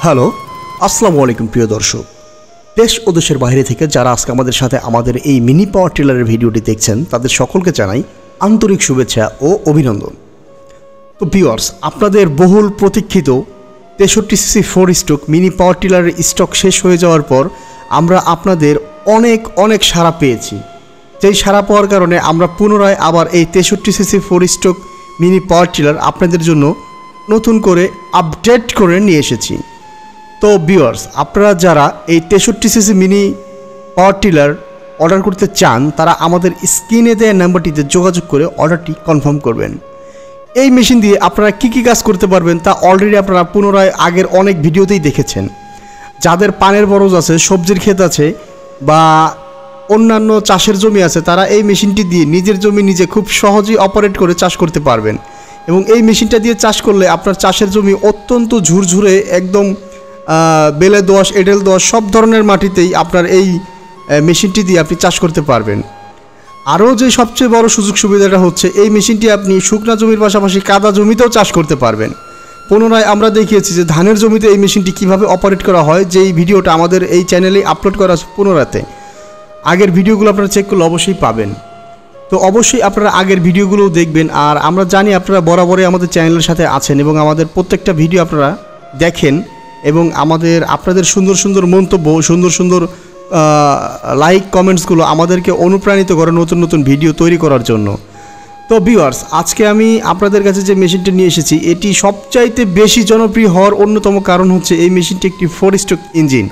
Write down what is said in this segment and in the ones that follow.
Hello, আসসালামু আলাইকুম প্রিয় দর্শক। দেশ ও দেশের বাইরে থেকে যারা আজকে আমাদের সাথে আমাদের এই মিনি পাওয়ার টিলারের ভিডিওটি দেখছেন তাদের সকলকে জানাই আন্তরিক শুভেচ্ছা ও অভিনন্দন। তো ভিউয়ার্স, আপনাদের বহুল প্রতীক্ষিত 63cc 4 স্ট্রোক মিনি পাওয়ার টিলারের স্টক শেষ হয়ে যাওয়ার পর আমরা আপনাদের অনেক সাড়া পেয়েছি। যেই সাড়া পাওয়ার কারণে আমরা পুনরায় আবার এই 63cc 4 stroke mini power tiller আপনাদের জন্য নতুন করে আপডেট করে নিয়ে এসেছি। তো ভিউয়ার্স, আপনারা যারা এই 63cc mini power tiller order করতে চান তারা আমাদের স্ক্রিনে দেওয়া নাম্বারটিতে যোগাযোগ করে অর্ডারটি কনফার্ম করবেন। এই মেশিন দিয়ে আপনারা কী কাজ করতে পারবেন তা অলরেডি আপনারা পুনরায় আগের অনেক ভিডিওতেই দেখেছেন। যাদের পানের বরজ আছে, সবজির ক্ষেত আছে বা অন্যান্য চাষের জমি আছে, তারা এই মেশিনটি দিয়ে নিজের জমি নিজে খুব সহজেই অপারেট করে চাষ করতে পারবেন। এবং এই মেশিনটা দিয়ে চাষ করলে আপনার চাষের জমি অত্যন্ত ঝুরঝুরে, একদম বেলে দোআঁশ, এঁটেল দোআঁশ সব ধরনের মাটিতেই আপনার এই মেশিনটি দিয়ে আপনি চাষ করতে পারবেন। আরও যে সবচেয়ে বড় সুযোগ সুবিধাটা হচ্ছে এই মেশিনটি আপনি শুকনা জমির পাশাপাশি কাদা জমিতেও চাষ করতে পারবেন। পুনরায় আমরা দেখিয়েছি যে ধানের জমিতে এই মেশিনটি কিভাবে অপারেট করা হয়, যেই ভিডিওটা আমাদের এই চ্যানেলে আপলোড করা আছে পুনরাতে। আগের ভিডিওগুলো আপনারা চেক করলে অবশ্যই পাবেন। তো অবশ্যই আপনারা আগের ভিডিওগুলোও দেখবেন। আর আমরা জানি আপনারা বরাবরই আমাদের চ্যানেলের সাথে আছেন এবং আমাদের প্রত্যেকটা ভিডিও আপনারা দেখেন এবং আপনাদের সুন্দর মন্তব্য, সুন্দর লাইক কমেন্টসগুলো আমাদেরকে অনুপ্রাণিত করে নতুন ভিডিও তৈরি করার জন্য। তো ভিউয়ার্স, আজকে আমি আপনাদের কাছে যে মেশিনটা নিয়ে এসেছি এটি সবচাইতে বেশি জনপ্রিয় হওয়ার অন্যতম কারণ হচ্ছে এই মেশিনটি একটি 4 স্ট্রোক ইঞ্জিন।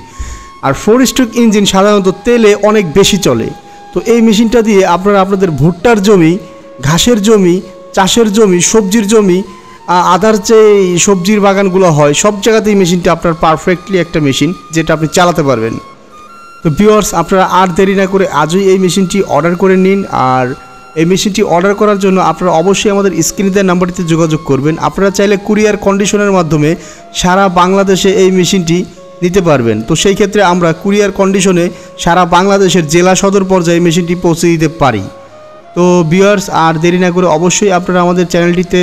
আর 4 স্ট্রোক ইঞ্জিন সাধারণত তেলে অনেক বেশি চলে। তো এই মেশিনটা দিয়ে আপনারা আপনাদের ভুট্টার জমি, ঘাসের জমি, চাষের জমি, সবজির জমি, আদার যে সবজির বাগানগুলো হয় সব জায়গাতেই মেশিনটা আপনার পারফেক্টলি একটা মেশিন যেটা আপনি চালাতে পারবেন। তো ভিউয়ার্স, আপনারা আর দেরি না করে আজই এই মেশিনটি অর্ডার করে নিন। আর এই মেশিনটি অর্ডার করার জন্য আপনারা অবশ্যই আমাদের স্ক্রিনে দেওয়া নাম্বারটিতে যোগাযোগ করবেন। আপনারা চাইলে কুরিয়ার কন্ডিশনের মাধ্যমে সারা বাংলাদেশে এই মেশিনটি নিতে পারবেন। তো সেই ক্ষেত্রে আমরা কুরিয়ার কন্ডিশনে সারা বাংলাদেশের জেলা সদর পর্যায়ে মেশিনটি পৌঁছে দিতে পারি। তো ভিউয়ার্স, আর দেরি না করে অবশ্যই আপনারা আমাদের চ্যানেলটিতে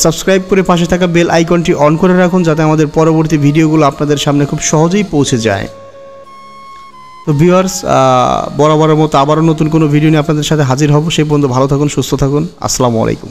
সাবস্ক্রাইব করে পাশে থাকা বেল আইকনটি অন করে রাখুন যাতে আমাদের পরবর্তী ভিডিওগুলো আপনাদের সামনে খুব সহজেই পৌঁছে যায়। তো ভিউয়ার্স, বরাবরের মতো আবারও নতুন কোনো ভিডিও নিয়ে আপনাদের সাথে হাজির হব। সেই পর্যন্ত ভালো থাকুন, সুস্থ থাকুন। আসসালামু আলাইকুম।